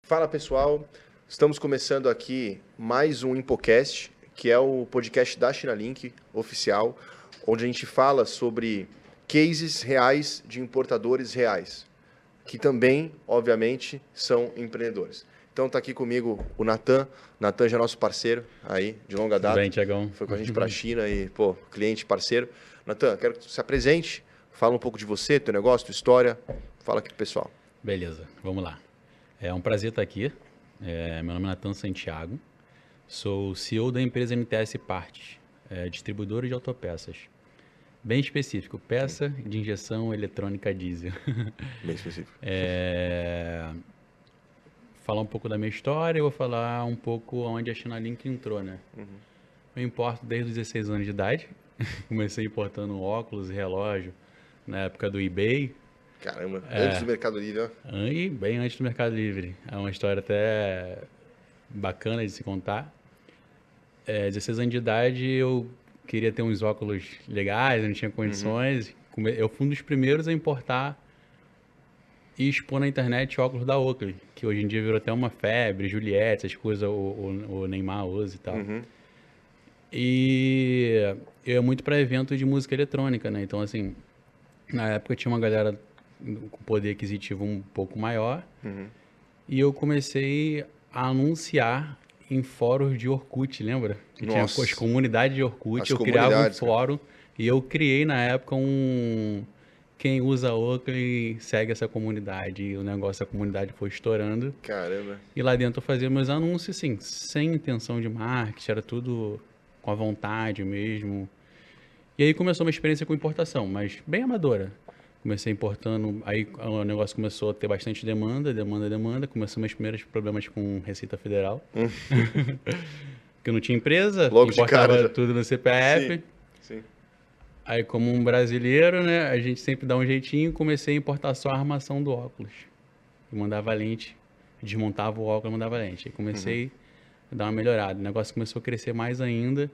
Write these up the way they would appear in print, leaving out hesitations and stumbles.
Fala pessoal, estamos começando aqui mais um InpoCast, que é o podcast da Chinalink oficial, onde a gente fala sobre cases reais de importadores reais, que também, obviamente, são empreendedores. Então está aqui comigo o Natan. Natan já é nosso parceiro aí, de longa data. Tudo bem, Tiagão? Foi com a gente para a China e, cliente, parceiro. Natan, quero que tu se apresente, fala um pouco de você, teu negócio, tua história. Fala aqui pro pessoal. Beleza, vamos lá. É um prazer estar aqui. Meu nome é Natan Santiago. Sou o CEO da empresa NTS Partes, distribuidora de autopeças. Bem específico, peça de injeção eletrônica diesel. Bem específico. Falar um pouco da minha história, eu vou falar um pouco onde a Chinalink entrou, né? Eu importo desde os 16 anos de idade. Comecei importando óculos e relógio na época do eBay. Caramba, antes do Mercado Livre, ó. Bem antes do Mercado Livre. É uma história até bacana de se contar. 16 anos de idade, eu queria ter uns óculos legais, eu não tinha condições. Eu fui um dos primeiros a importar e expor na internet óculos da Oakley, que hoje em dia virou até uma febre, Juliette, essas coisas, o Neymar usa e tal. E eu ia muito para evento de música eletrônica, né? Então, assim, na época tinha uma galera com poder aquisitivo um pouco maior, e eu comecei a anunciar em fóruns de Orkut, lembra? Que tinha as comunidades de Orkut, eu criava um fórum, e eu criei na época quem usa Oakley segue essa comunidade, e o negócio, a comunidade foi estourando. Caramba. E lá dentro eu fazia meus anúncios, assim, sem intenção de marketing, era tudo com a vontade mesmo. E aí começou uma experiência com importação, mas bem amadora. Comecei importando, aí o negócio começou a ter bastante demanda. Começou meus primeiros problemas com Receita Federal. Porque eu não tinha empresa, logo importava tudo no CPF. Sim. Aí, como um brasileiro, né, a gente sempre dá um jeitinho, comecei a importar só a armação do óculos. Eu mandava lente, desmontava o óculos e mandava lente. Aí comecei a dar uma melhorada. O negócio começou a crescer mais ainda.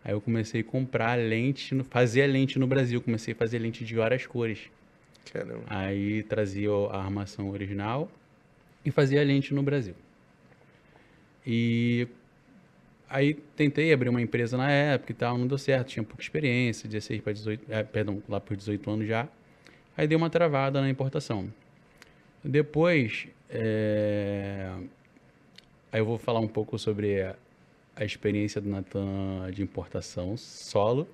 Aí eu comecei a comprar lente, fazer lente no Brasil. Comecei a fazer lente de várias cores. Caramba. Aí trazia a armação original e fazia lente no Brasil. E aí tentei abrir uma empresa na época e tal, não deu certo, tinha pouca experiência, 16 para 18, lá por 18 anos já. Aí dei uma travada na importação. Depois, aí eu vou falar um pouco sobre a experiência do Natan de importação solo,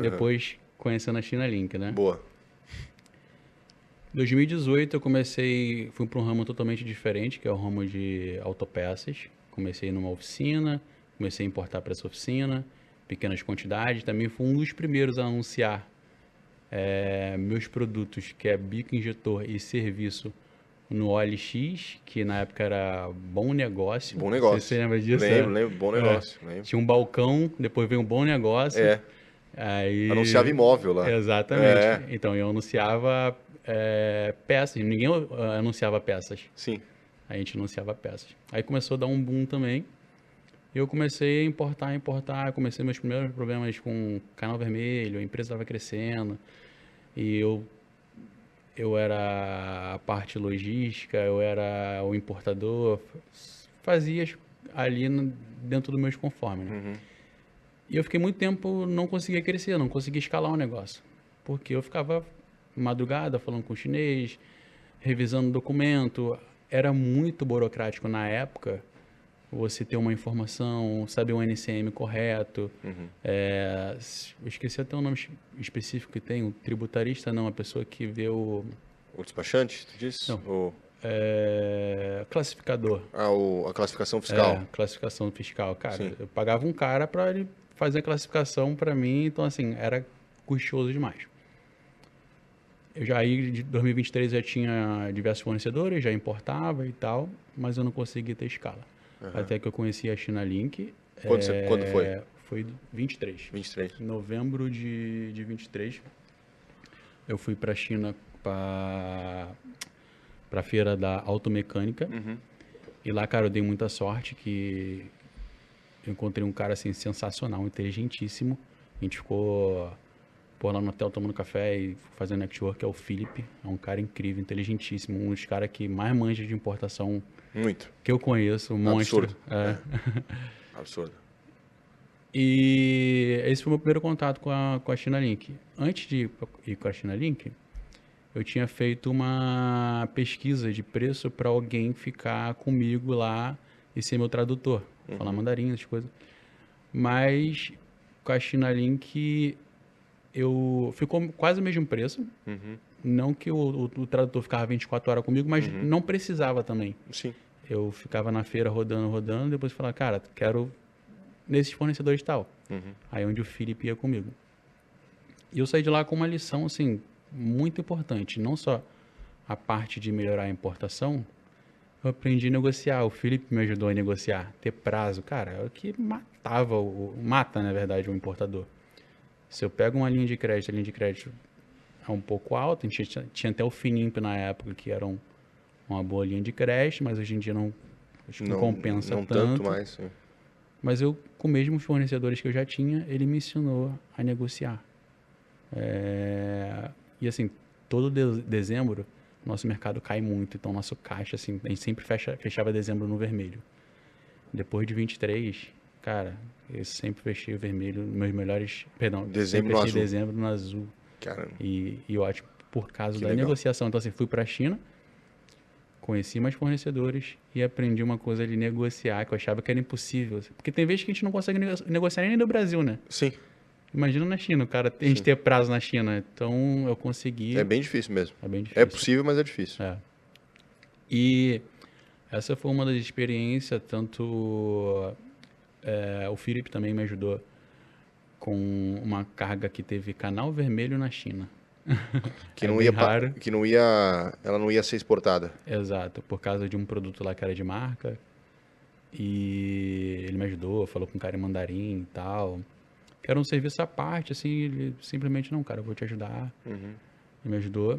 depois conhecendo a Chinalink, né? Boa. Em 2018 eu fui para um ramo totalmente diferente, que é o ramo de autopeças. Comecei numa oficina, comecei a importar para essa oficina, pequenas quantidades. Também fui um dos primeiros a anunciar meus produtos, que é bico injetor e serviço, no OLX, que na época era Bom Negócio. Bom Negócio. Você lembra disso? Lembro, Bom Negócio. Lembro. Tinha um balcão, depois veio um Bom Negócio. Aí... Anunciava imóvel lá. Exatamente. Então eu anunciava peças, ninguém anunciava peças. Sim. A gente anunciava peças. Aí começou a dar um boom também. E eu comecei a importar. Comecei meus primeiros problemas com canal vermelho, a empresa estava crescendo. E eu era a parte logística, eu era o importador, fazia ali dentro dos meus conformes, né? E eu fiquei muito tempo, não conseguia crescer, não conseguia escalar o negócio. Porque eu ficava madrugada falando com o chinês, revisando documento. Era muito burocrático na época você ter uma informação, saber o NCM correto. Eu esqueci até o nome específico que tem, o tributarista não, a pessoa que vê o... O despachante, tu disse? Não. Classificador. A classificação fiscal. Classificação fiscal. Cara, Sim. eu pagava um cara para ele fazer a classificação para mim, então assim, era custoso demais. Em 2023 já tinha diversos fornecedores, já importava e tal, mas eu não conseguia ter escala. Até que eu conheci a Chinalink. Quando foi? Foi 23. 23. Em novembro de 23, eu fui para a China, para a feira da automecânica. E lá, cara, eu dei muita sorte que eu encontrei um cara assim sensacional, inteligentíssimo. A gente ficou pô, lá no hotel tomando café e fazendo network, é o Felipe. É um cara incrível, inteligentíssimo, um dos caras que mais manja de importação Muito. que eu conheço, um monstro. Absurdo. Absurdo. E esse foi o meu primeiro contato com a China Link. Antes de ir com a China Link, eu tinha feito uma pesquisa de preço para alguém ficar comigo lá e ser meu tradutor, falar mandarim, essas coisas. Mas com a China Link ficou quase o mesmo preço. Não que o tradutor ficava 24 horas comigo, mas não precisava também. Sim. Eu ficava na feira rodando, depois falava, cara, quero nesses fornecedores tal. Aí onde o Felipe ia comigo. E eu saí de lá com uma lição, assim, muito importante. Não só a parte de melhorar a importação, eu aprendi a negociar. O Felipe me ajudou a negociar, ter prazo. Cara, é o que mata, na verdade, o importador. Se eu pego uma linha de crédito, a linha de crédito é um pouco alta, a gente tinha até o Finimp na época, que era uma boa linha de crédito, mas hoje em dia acho que não compensa não tanto. mais, sim. Mas eu, com os mesmos fornecedores que eu já tinha, ele me ensinou a negociar. E assim, todo dezembro, nosso mercado cai muito, então nosso caixa, assim, a gente sempre fechava dezembro no vermelho. Depois de 23, cara, eu sempre fechei o vermelho, meus melhores, perdão, Dezembro sempre no fechei azul. dezembro no azul. Caramba. E eu acho que por causa Que da legal. negociação, então assim, fui para a China, conheci mais fornecedores e aprendi uma coisa de negociar que eu achava que era impossível. Porque tem vezes que a gente não consegue negociar nem no Brasil, né? Sim. Imagina na China, cara, a gente ter prazo na China. Então eu consegui. É bem difícil mesmo. É bem difícil. É possível, mas é difícil. E essa foi uma das experiências, tanto o Felipe também me ajudou com uma carga que teve canal vermelho na China. Que É não bem ia, raro. ela não ia ser exportada. Exato, por causa de um produto lá que era de marca. E ele me ajudou, falou com um cara em mandarim e tal. Que era um serviço à parte, assim, ele simplesmente, não, cara, eu vou te ajudar. Ele me ajudou.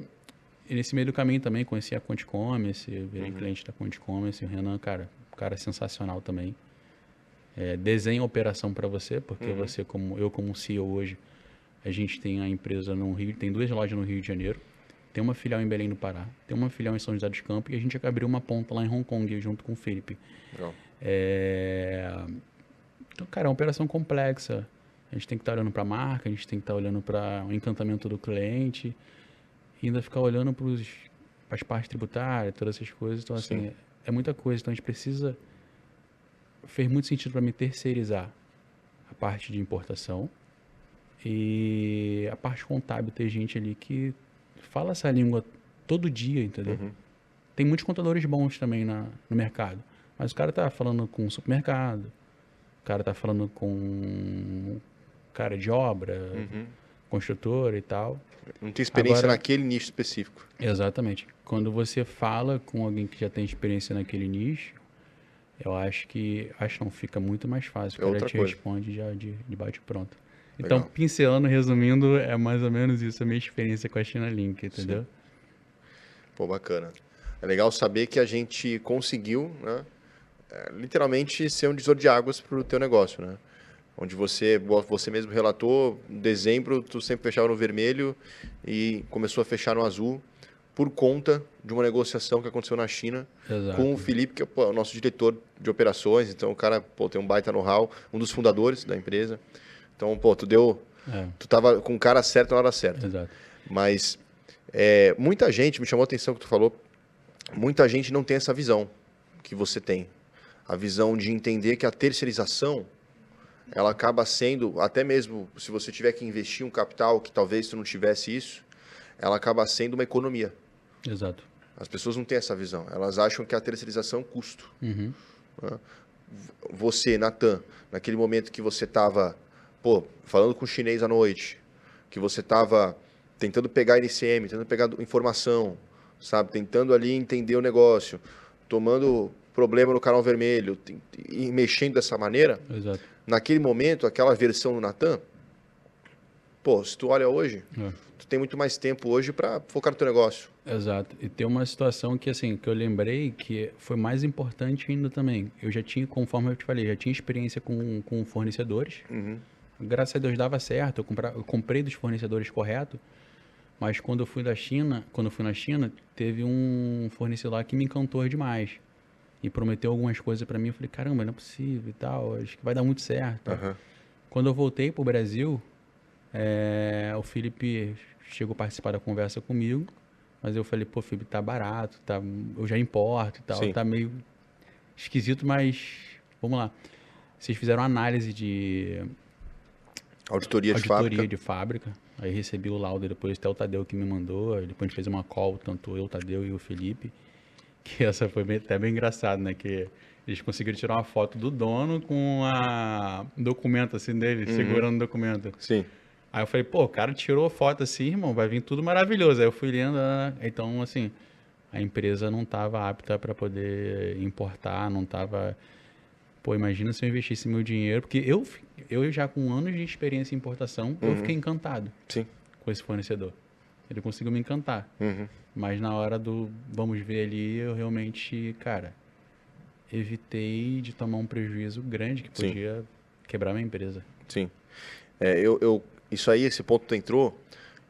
E nesse meio do caminho também conheci a Conte Commerce, eu virei cliente da Conte Commerce, o Renan, cara, um cara sensacional também. Desenha a operação para você, porque você, como CEO hoje, a gente tem a empresa no Rio, tem 2 lojas no Rio de Janeiro, tem uma filial em Belém do Pará, tem uma filial em São José dos Campos e a gente abriu uma ponta lá em Hong Kong junto com o Felipe. Legal. Então, cara, é uma operação complexa. A gente tem que estar olhando para a marca, a gente tem que estar olhando para o encantamento do cliente e ainda ficar olhando para as partes tributárias, todas essas coisas. Então, assim, é muita coisa. Então, a gente precisa... Fez muito sentido para mim terceirizar a parte de importação e a parte contábil. Ter gente ali que fala essa língua todo dia, entendeu? Tem muitos contadores bons também no mercado, mas o cara tá falando com o supermercado, o cara tá falando com cara de obra, construtora e tal. Não tem experiência Agora, naquele nicho específico. Exatamente. Quando você fala com alguém que já tem experiência naquele nicho, eu acho que não fica muito mais fácil. O cara te responde já de bate pronto. Então, Legal. pincelando, resumindo, é mais ou menos isso, a minha experiência com a China Link, entendeu? Pô, bacana. É legal saber que a gente conseguiu, né, literalmente ser um divisor de águas para o teu negócio, né? Onde você mesmo relatou, em dezembro tu sempre fechava no vermelho e começou a fechar no azul por conta de uma negociação que aconteceu na China. Exato. Com o Felipe, que é o nosso diretor de operações. Então, o cara tem um baita know-how, um dos fundadores da empresa. Então, tu tava com o cara certo na hora certa. Exato. Mas muita gente, me chamou a atenção que tu falou, muita gente não tem essa visão que você tem. A visão de entender que a terceirização, ela acaba sendo, até mesmo se você tiver que investir um capital que talvez tu não tivesse isso, ela acaba sendo uma economia. Exato. As pessoas não têm essa visão. Elas acham que a terceirização é um custo. Né? Você, Natan, naquele momento que você estava falando com o chinês à noite, que você estava tentando pegar NCM, tentando pegar informação, sabe? Tentando ali entender o negócio, tomando problema no canal vermelho e mexendo dessa maneira, Exato. Naquele momento, aquela versão do Natan, se tu olha hoje, tu tem muito mais tempo hoje para focar no teu negócio. Exato. E tem uma situação que, assim, que eu lembrei que foi mais importante ainda também. Eu já tinha, conforme eu te falei, já tinha experiência com fornecedores. graças a Deus dava certo, eu comprei dos fornecedores corretos, mas quando eu fui na China, teve um fornecedor lá que me encantou demais. E prometeu algumas coisas pra mim, eu falei, caramba, não é possível e tal, acho que vai dar muito certo. Tal. Aham. Quando eu voltei pro Brasil, o Felipe chegou a participar da conversa comigo, mas eu falei, pô, Felipe, tá barato, tá, eu já importo e tal, Sim. tá meio esquisito, mas vamos lá. Vocês fizeram análise de Auditoria de auditoria fábrica. de fábrica, aí recebi o laudo depois, até o Tadeu que me mandou, aí depois a gente fez uma call, tanto eu, o Tadeu e o Felipe, que essa foi até bem engraçado, né, que eles conseguiram tirar uma foto do dono com um documento assim dele, segurando o documento. Sim. Aí eu falei, pô, o cara tirou foto assim, irmão, vai vir tudo maravilhoso. Aí eu fui lendo, então assim, a empresa não estava apta para poder importar, não estava. Pô, imagina se eu investisse meu dinheiro, porque eu já com anos de experiência em importação, eu fiquei encantado Sim. com esse fornecedor. Ele conseguiu me encantar. Uhum. Mas na hora do vamos ver ali, eu realmente, cara, evitei de tomar um prejuízo grande que Sim. podia quebrar minha empresa. Sim. Isso aí, esse ponto que tu entrou,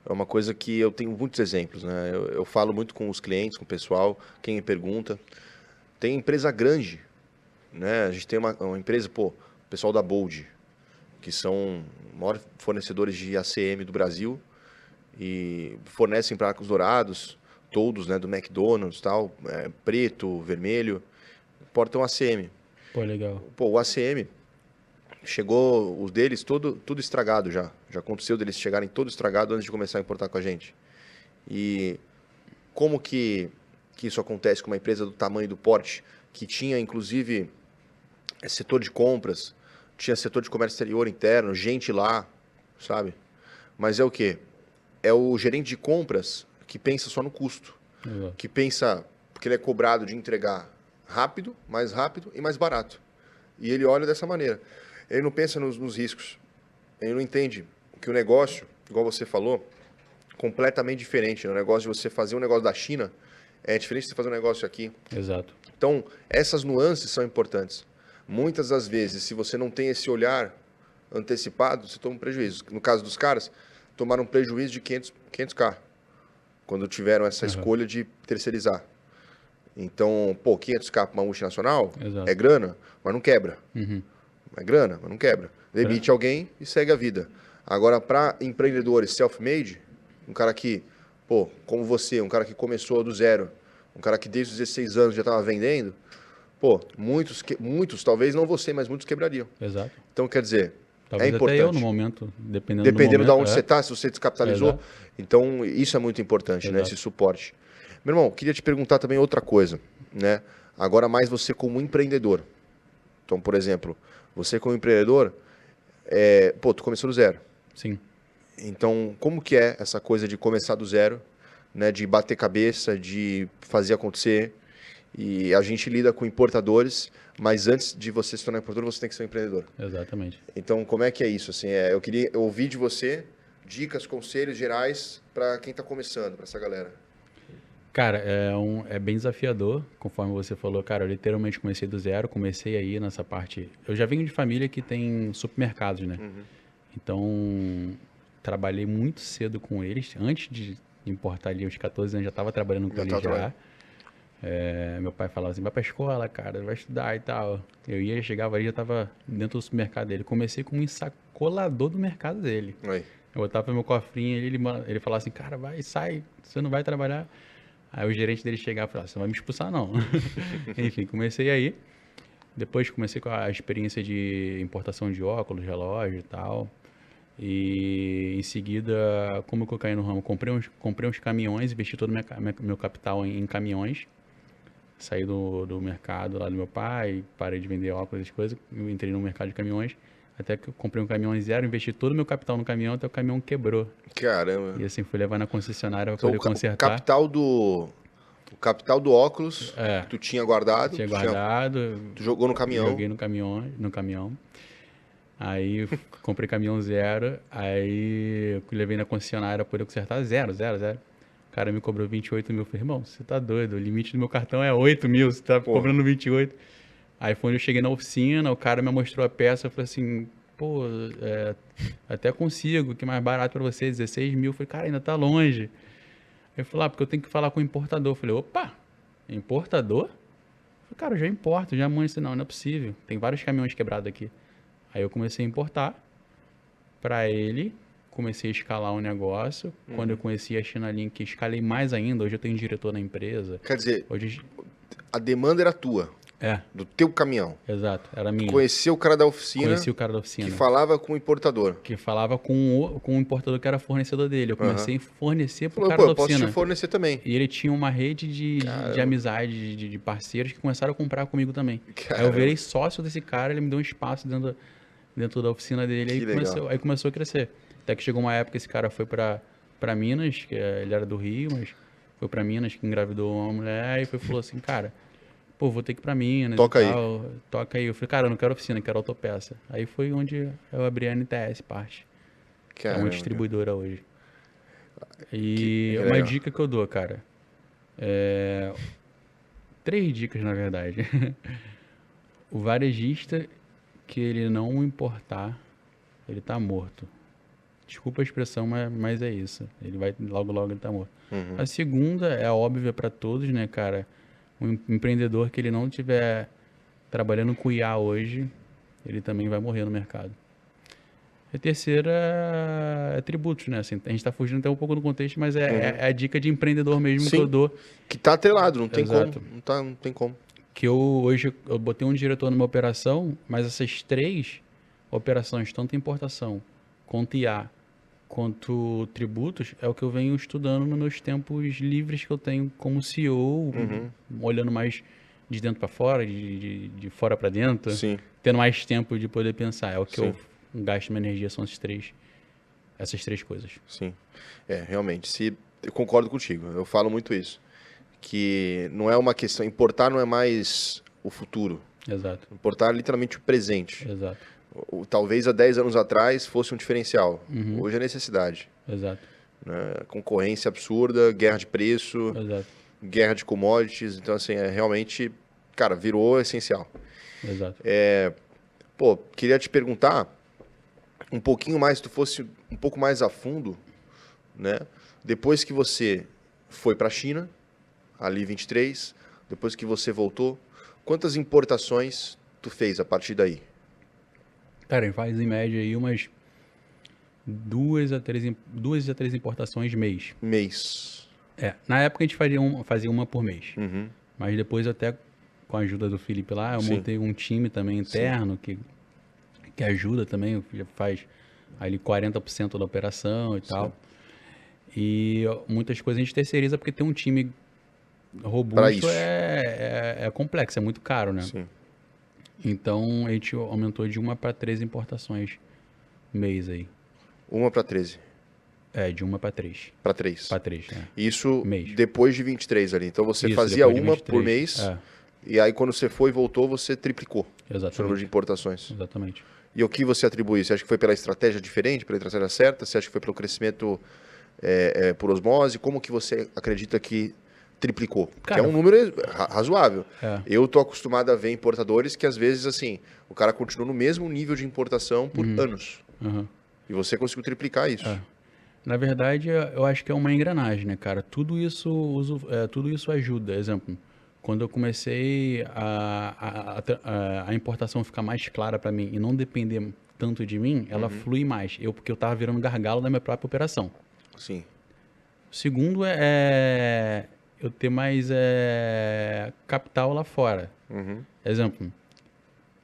é uma coisa que eu tenho muitos exemplos, né? Eu falo muito com os clientes, com o pessoal, quem me pergunta. Tem empresa grande, né? A gente tem uma empresa, pô, o pessoal da Bold, que são os maiores fornecedores de ACM do Brasil e fornecem para Arcos Dourados, todos, né, do McDonald's, tal, preto, vermelho, portam ACM. Pô, legal. Pô, o ACM chegou, os deles, tudo estragado já. Já aconteceu deles chegarem todo estragado antes de começar a importar com a gente. E como que isso acontece com uma empresa do tamanho do porte, que tinha, inclusive, setor de compras, tinha setor de comércio exterior interno, gente lá, sabe? Mas é o quê? É o gerente de compras que pensa só no custo. Exato. Que pensa, porque ele é cobrado de entregar rápido e mais barato. E ele olha dessa maneira. Ele não pensa nos riscos. Ele não entende que o negócio, igual você falou, completamente diferente. O negócio de você fazer um negócio da China é diferente de você fazer um negócio aqui. Exato. Então, essas nuances são importantes. Muitas das vezes, se você não tem esse olhar antecipado, você toma um prejuízo. No caso dos caras, tomaram um prejuízo de 500k, quando tiveram essa escolha de terceirizar. Então, pô, 500k para uma multinacional Exato. é grana, mas não quebra. Uhum. É grana, mas não quebra. Demite alguém e segue a vida. Agora, para empreendedores self-made, um cara que, pô, como você, um cara que começou do zero, um cara que desde os 16 anos já estava vendendo, pô, muitos, talvez não você, mas muitos quebrariam. Exato. Então, quer dizer, Talvez é importante. até eu no momento, dependendo do Dependendo de momento. onde você está, se você descapitalizou. Exato. Então, isso é muito importante, né? Exato. Esse suporte. Meu irmão, queria te perguntar também outra coisa, né? Agora mais você como empreendedor. Então, por exemplo, você como empreendedor, pô, tu começou do zero. Sim. Então, como que é essa coisa de começar do zero, né? De bater cabeça, de fazer acontecer. E a gente lida com importadores, mas antes de você se tornar importador, você tem que ser um empreendedor. Exatamente. Então, como é que é isso? Assim, eu queria ouvir de você dicas, conselhos gerais para quem está começando, para essa galera. Cara, é bem desafiador, conforme você falou, cara, eu literalmente comecei do zero, comecei aí nessa parte. Eu já venho de família que tem supermercados, né? Uhum. Então, trabalhei muito cedo com eles. Antes de importar ali, aos 14 anos, já estava trabalhando com Já eles tava já. trabalhando. Meu pai falava assim, vai pra escola, cara, vai estudar e tal. Eu ia, chegava aí, já tava dentro do supermercado dele. Comecei como ensacolador do mercado dele. Aí. Eu botava meu cofrinho, ele falava assim, cara, vai, sai, você não vai trabalhar. Aí o gerente dele chegava e falava, você não vai me expulsar não. Enfim, comecei aí. Depois comecei com a experiência de importação de óculos, relógio e tal. E em seguida, como que eu caí no ramo? Comprei uns caminhões, investi todo o meu capital em caminhões. Saí do mercado lá do meu pai, parei de vender óculos, essas coisas. Eu entrei no mercado de caminhões. Até que eu comprei um caminhão zero, investi todo o meu capital no caminhão, até o caminhão quebrou. Caramba. E assim, fui levar na concessionária para Então, poder o consertar. capital do óculos que tu tinha guardado, Tinha guardado. tu jogou no caminhão. Joguei no caminhão. Aí comprei caminhão zero, aí levei na concessionária para poder consertar zero. O cara me cobrou 28 mil. Eu falei, irmão, você tá doido, o limite do meu cartão é 8 mil, você tá cobrando 28. Aí foi onde eu cheguei na oficina, o cara me mostrou a peça, eu falei assim, pô, até consigo, que é mais barato para você, 16 mil. Eu falei, cara, ainda tá longe. Eu falei, porque eu tenho que falar com o importador. Eu falei, opa, importador? Eu falei, cara, eu já importo, já manjo. Não é possível. Tem vários caminhões quebrados aqui. Aí eu comecei a importar para ele, comecei a escalar o negócio. Quando eu conheci a China Link, escalei mais ainda. Hoje eu tenho diretor na empresa. Quer dizer, Hoje, a demanda era tua, do teu caminhão. exato, era minha. Conheceu o cara da oficina, Conheci o cara da oficina. que falava com o importador. Que falava com o importador que era fornecedor dele. Eu comecei a fornecer pro Falou, cara pô, da eu posso oficina. te fornecer também. E ele tinha uma rede de amizade, de parceiros que começaram a comprar comigo também. Aí eu virei sócio desse cara, ele me deu um espaço dentro da oficina dele. Aí começou a crescer. Até que chegou uma época, esse cara foi pra Minas, ele era do Rio, mas foi pra Minas, que engravidou uma mulher, e falou assim, cara, pô, vou ter que ir pra Minas. Toca aí. Toca aí. Eu falei, cara, eu não quero oficina, eu quero autopeça. Aí foi onde eu abri a NTS Parte. É uma distribuidora hoje. E que uma legal. dica que eu dou, cara. 3 dicas, na verdade. O varejista que ele não importar, ele tá morto. Desculpa a expressão, mas é isso. Ele vai, logo ele tá morto. A segunda é óbvia para todos, né, cara? Um empreendedor que ele não estiver trabalhando com IA hoje, ele também vai morrer no mercado. A terceira é tributos, né? Assim, a gente tá fugindo até um pouco do contexto, mas é a dica de empreendedor mesmo que eu dou. Que tá atrelado, não tem Exato. como. Não tem como. Que hoje eu botei um diretor numa operação, mas essas 3 operações, tanto importação, quanto IA, quanto tributos, é o que eu venho estudando nos meus tempos livres que eu tenho como CEO, olhando mais de dentro para fora, de fora para dentro, tendo mais tempo de poder pensar. É o que eu gasto minha energia, são essas 3 coisas. Sim, realmente, eu concordo contigo, eu falo muito isso, que não é uma questão, importar não é mais o futuro, Exato. Importar é literalmente o presente. Exato. Talvez há 10 anos atrás fosse um diferencial, hoje é necessidade. Exato. Né? Concorrência absurda, guerra de preço, guerra de commodities, então assim, realmente, cara, virou essencial. Exato. Queria te perguntar um pouquinho mais, se tu fosse um pouco mais a fundo, né? Depois que você foi para a China, ali 23, depois que você voltou, quantas importações tu fez a partir daí? Cara, a gente faz em média aí umas 2 a 3 importações mês. Na época a gente fazia uma por mês. Mas depois até com a ajuda do Felipe lá, eu montei um time também interno que ajuda também, já faz ali 40% da operação e tal. E muitas coisas a gente terceiriza porque tem um time robusto, é complexo, é muito caro, né? Então a gente aumentou de 1 para 3 importações mês aí. 1 para 13? De 1 para 3. Para 3? Para 3, Isso mês. Depois de 23 ali. Então você fazia uma por mês, e aí quando você foi e voltou, você triplicou o número de importações. Exatamente. E o que você atribui? Você acha que foi pela estratégia diferente, pela estratégia certa? Você acha que foi pelo crescimento por osmose? Como que você acredita que triplicou? Porque é um número razoável. Eu tô acostumado a ver importadores que às vezes, assim, o cara continua no mesmo nível de importação por anos. E você conseguiu triplicar isso. Na verdade, eu acho que é uma engrenagem, né, cara? Tudo isso ajuda. Exemplo, quando eu comecei a importação ficar mais clara para mim e não depender tanto de mim, ela flui mais. Porque eu tava virando gargalo da minha própria operação. Sim. O segundo é eu ter mais capital lá fora. Exemplo,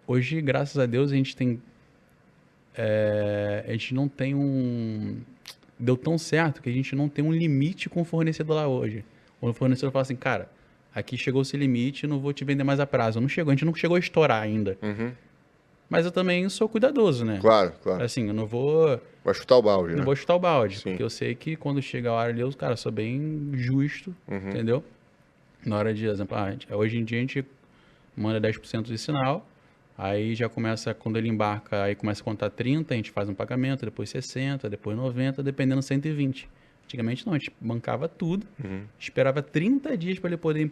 hoje, graças a Deus, a gente tem... a gente não tem deu tão certo que a gente não tem um limite com o fornecedor lá hoje. O fornecedor fala assim, cara, aqui chegou esse limite, não vou te vender mais a prazo. A gente não chegou a estourar ainda. Mas eu também sou cuidadoso, né? Claro. Assim, eu não vou... Vai chutar o balde, né? Não vou chutar o balde, porque eu sei que quando chega a hora ali, os caras sou bem justo, entendeu? Na hora de, exemplo, hoje em dia a gente manda 10% de sinal, aí já começa, quando ele embarca, aí começa a contar 30, a gente faz um pagamento, depois 60, depois 90, dependendo 120. Antigamente não, a gente bancava tudo, esperava 30 dias para ele poder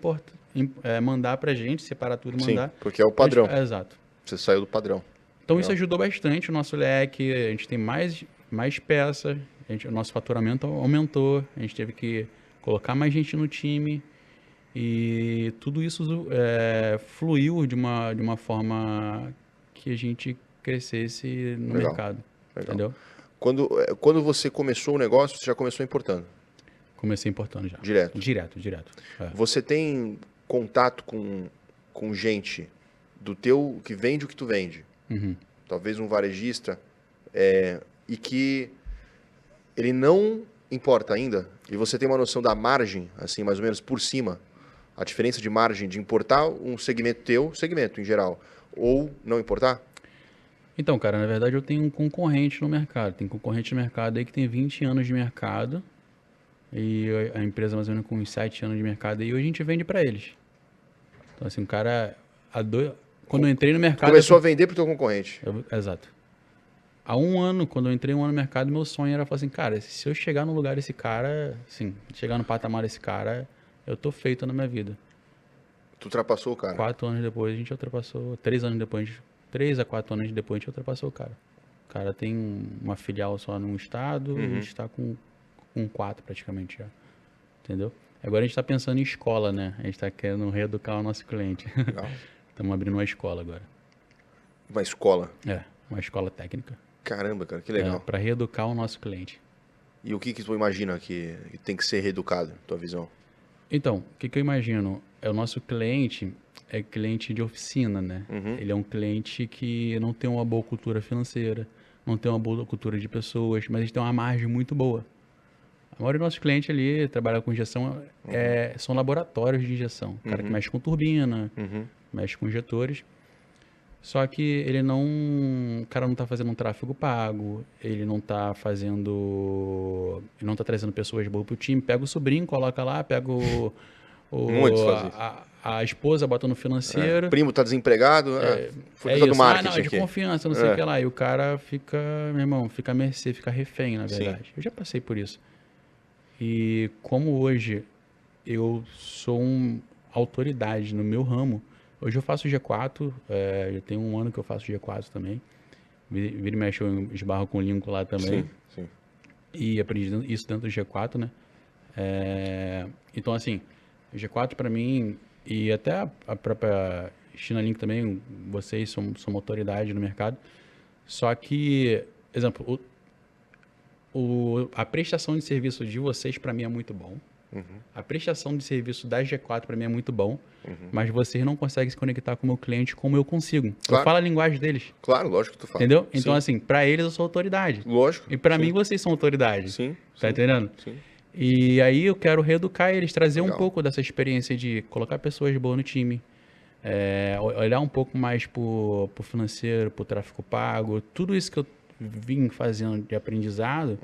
mandar pra gente, separar tudo e mandar. Sim, porque é o padrão. Exato. Você saiu do padrão. Então isso ajudou bastante o nosso leque, a gente tem mais peças, o nosso faturamento aumentou, a gente teve que colocar mais gente no time e tudo isso fluiu de uma forma que a gente crescesse no mercado, entendeu? Quando você começou o negócio, você já começou importando? Comecei importando já. Direto? Direto. Você tem contato com gente que vende o que tu vende? Uhum. Talvez um varejista, e que ele não importa ainda, e você tem uma noção da margem, assim, mais ou menos por cima, a diferença de margem de importar um segmento em geral, ou não importar? Então, cara, na verdade eu tenho um concorrente no mercado. Tem concorrente no mercado aí que tem 20 anos de mercado, e a empresa mais ou menos com uns 7 anos de mercado, e hoje a gente vende para eles. Então, assim, um cara... Quando eu entrei no mercado... Começou a vender pro teu concorrente. Exato. Há um ano, quando eu entrei um ano no mercado, meu sonho era falar assim, cara, se eu chegar no lugar desse cara, assim, chegar no patamar desse cara, eu tô feito na minha vida. Tu ultrapassou o cara? 4 anos depois a gente ultrapassou, 3 anos depois, 3 a 4 anos depois a gente ultrapassou o cara. O cara tem uma filial só num estado e a gente tá com 4 praticamente já. Entendeu? Agora a gente tá pensando em escola, né? A gente tá querendo reeducar o nosso cliente. Legal. Estamos abrindo uma escola agora. Uma escola? Uma escola técnica. Caramba, cara, que legal. Para reeducar o nosso cliente. E o que tu imagina que tem que ser reeducado, tua visão? Então, o que eu imagino? O nosso cliente é cliente de oficina, né? Ele é um cliente que não tem uma boa cultura financeira, não tem uma boa cultura de pessoas, mas ele tem uma margem muito boa. A maioria dos nossos clientes ali trabalha com injeção, são laboratórios de injeção. O cara que mexe com turbina, mexe com injetores. Só que o cara não está fazendo um tráfego pago, ele não está trazendo pessoas boas pro time, pega o sobrinho, coloca lá, pega a esposa, bota no financeiro. Primo tá desempregado, foi coisa do marketing não, é de aqui. confiança, não sei o que lá. E o cara fica, meu irmão, fica à mercê, fica refém, na verdade. Sim. Eu já passei por isso. E como hoje eu sou autoridade no meu ramo, hoje eu faço G4, já tem um ano que eu faço G4 também. Vira e mexe, eu esbarro com o Lincoln lá também. Sim. E aprendi isso dentro do G4, né? Então, assim, o G4 para mim, e até a própria China Link também, vocês são uma autoridade no mercado. Só que, exemplo, a prestação de serviço de vocês para mim é muito bom. A prestação de serviço da G4 para mim é muito bom, mas vocês não conseguem se conectar com o meu cliente como eu consigo. Claro. Eu falo a linguagem deles. Claro, lógico que tu fala. Entendeu? Então, assim, para eles eu sou autoridade. Lógico. E para mim vocês são autoridade. Sim. Tá entendendo? Sim. E aí eu quero reeducar eles, trazer um pouco dessa experiência de colocar pessoas boas no time, olhar um pouco mais pro financeiro, pro tráfego pago, tudo isso que eu vim fazendo de aprendizado,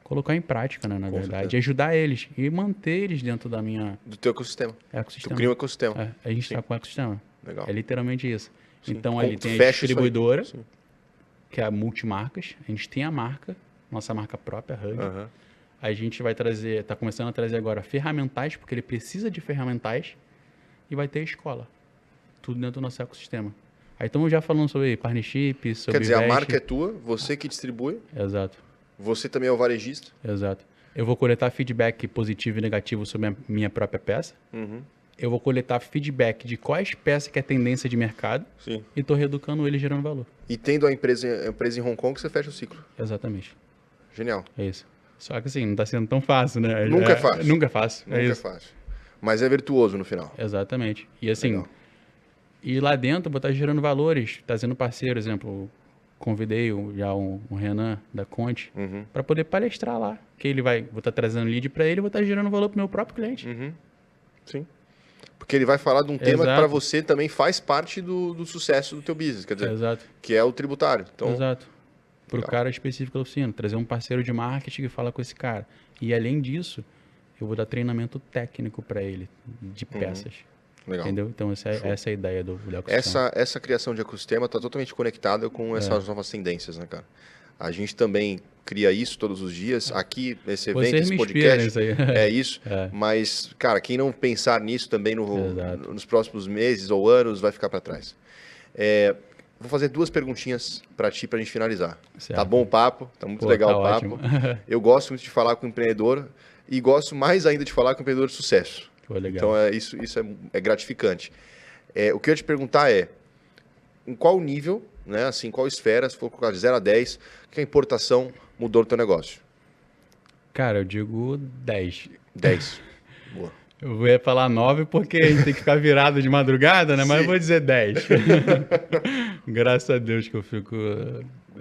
colocar em prática, né, na verdade, e ajudar eles e manter eles dentro do teu ecossistema. Tu cria um ecossistema. A gente está com o ecossistema. Legal. É literalmente isso. Sim. Então, ali tem a distribuidora, que é a Multimarcas. A gente tem a marca, nossa marca própria, Hug. A gente vai está começando a trazer agora ferramentais, porque ele precisa de ferramentais, e vai ter escola. Tudo dentro do nosso ecossistema. Aí estamos já falando sobre partnership, sobre Quer dizer, a marca é tua, você que distribui. Exato. Você também é o varejista. Exato. Eu vou coletar feedback positivo e negativo sobre a minha própria peça. Eu vou coletar feedback de quais peças que é tendência de mercado. Sim. E estou reeducando ele, gerando valor. E tendo a empresa em Hong Kong, você fecha o ciclo. Exatamente. Genial. É isso. Só que assim, não está sendo tão fácil, né? Nunca é fácil. Nunca é fácil. Nunca é fácil. Mas é virtuoso no final. Exatamente. E assim, legal. E lá dentro eu vou estar gerando valores, trazendo parceiro, exemplo, convidei já o Renan da Conte para poder palestrar lá, que vou estar trazendo lead para ele e vou estar gerando valor para o meu próprio cliente. Sim. Porque ele vai falar de um tema que para você também faz parte do sucesso do teu business, quer dizer, que é o tributário. Então, exato. Para o cara específico da oficina, trazer um parceiro de marketing que fala com esse cara. E além disso, eu vou dar treinamento técnico para ele, de peças. Legal. Entendeu? Então essa é a ideia do ecossistema. Essa criação de ecossistema está totalmente conectada com essas novas tendências, né, cara? A gente também cria isso todos os dias. Aqui, esse evento, esse podcast, é isso. Mas, cara, quem não pensar nisso também nos próximos meses ou anos vai ficar para trás. vou fazer 2 perguntinhas para ti, para a gente finalizar. Certo. Tá bom o papo? Tá muito Pô, legal tá o papo. ótimo. Eu gosto muito de falar com empreendedor e gosto mais ainda de falar com empreendedor de sucesso. Pô, legal. Então, isso é gratificante. O que eu ia te perguntar é, em qual nível, né, assim, qual esfera, se for colocar de 0 a 10, que a importação mudou no teu negócio? Cara, eu digo 10. 10. Boa. Eu vou falar 9 porque a gente tem que ficar virado de madrugada, né? Mas eu vou dizer 10. Graças a Deus que eu fico...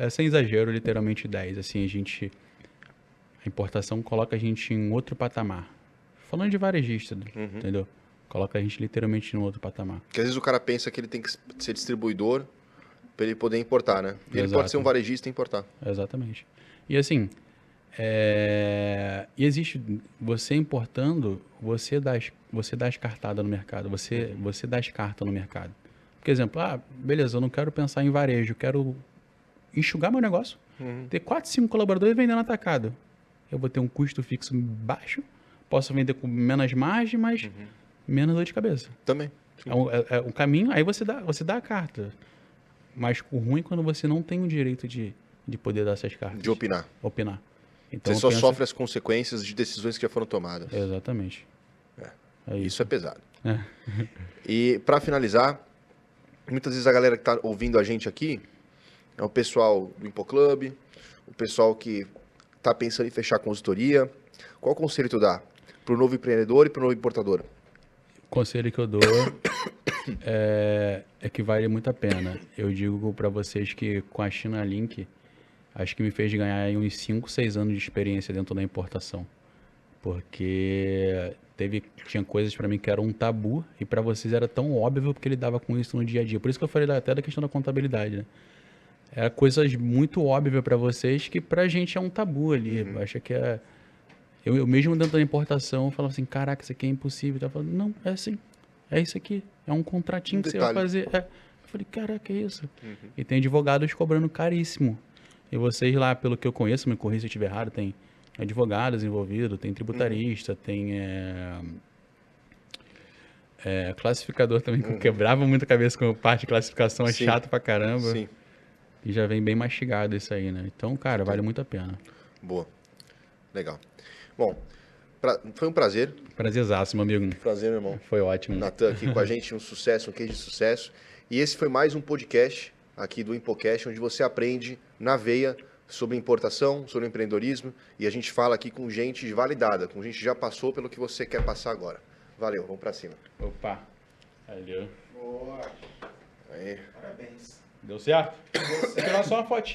sem exagero, literalmente 10. Assim, a importação coloca a gente em outro patamar. Falando de varejista, entendeu? Coloca a gente literalmente em outro patamar. Porque às vezes o cara pensa que ele tem que ser distribuidor para ele poder importar, né? E ele Exato. pode ser um varejista e importar. Exatamente. E assim, e existe, você importando, você dá as cartadas no mercado, você dá as cartas no mercado. Por exemplo, beleza, eu não quero pensar em varejo, eu quero enxugar meu negócio, ter 4, 5 colaboradores vendendo atacado. Eu vou ter um custo fixo baixo, posso vender com menos margem, mas menos dor de cabeça. Também. É um caminho, aí você dá a carta. Mas o ruim é quando você não tem o direito de poder dar essas cartas. De opinar. Então, você só sofre as consequências de decisões que já foram tomadas. Exatamente. Isso é pesado. E para finalizar, muitas vezes a galera que está ouvindo a gente aqui é o pessoal do ImpoClub, o pessoal que está pensando em fechar consultoria. Qual conselho tu dá para o novo empreendedor e para o novo importador? O conselho que eu dou é que vale muito a pena. Eu digo para vocês que com a China Link, acho que me fez ganhar aí uns 5, 6 anos de experiência dentro da importação. Porque tinha coisas para mim que eram um tabu e para vocês era tão óbvio porque ele lidava com isso no dia a dia. Por isso que eu falei até da questão da contabilidade, né? Era coisas muito óbvias para vocês que pra gente é um tabu ali. Eu acho que eu mesmo dentro da importação, eu falava assim, caraca, isso aqui é impossível. Eu falava, não, é assim, é isso aqui. É um contratinho que você vai fazer. Eu falei, caraca, é isso. E tem advogados cobrando caríssimo. E vocês lá, pelo que eu conheço, me corrija se eu estiver errado, tem advogados envolvidos, tem tributarista, tem classificador também, que eu quebrava muito a cabeça com parte de classificação, é chato pra caramba. Sim. E já vem bem mastigado isso aí, né? Então, cara, vale muito a pena. Boa. Legal. Bom, foi um prazer. Prazerzaço, meu amigo. Prazer, meu irmão. Foi ótimo. Natan aqui com a gente, um sucesso, um case de sucesso. E esse foi mais um podcast aqui do ImpoCast, onde você aprende na veia sobre importação, sobre empreendedorismo. E a gente fala aqui com gente validada, com gente que já passou pelo que você quer passar agora. Valeu, vamos pra cima. Opa. Valeu. Boa. Aí. Parabéns. Deu certo? Vou tirar só uma fotinha.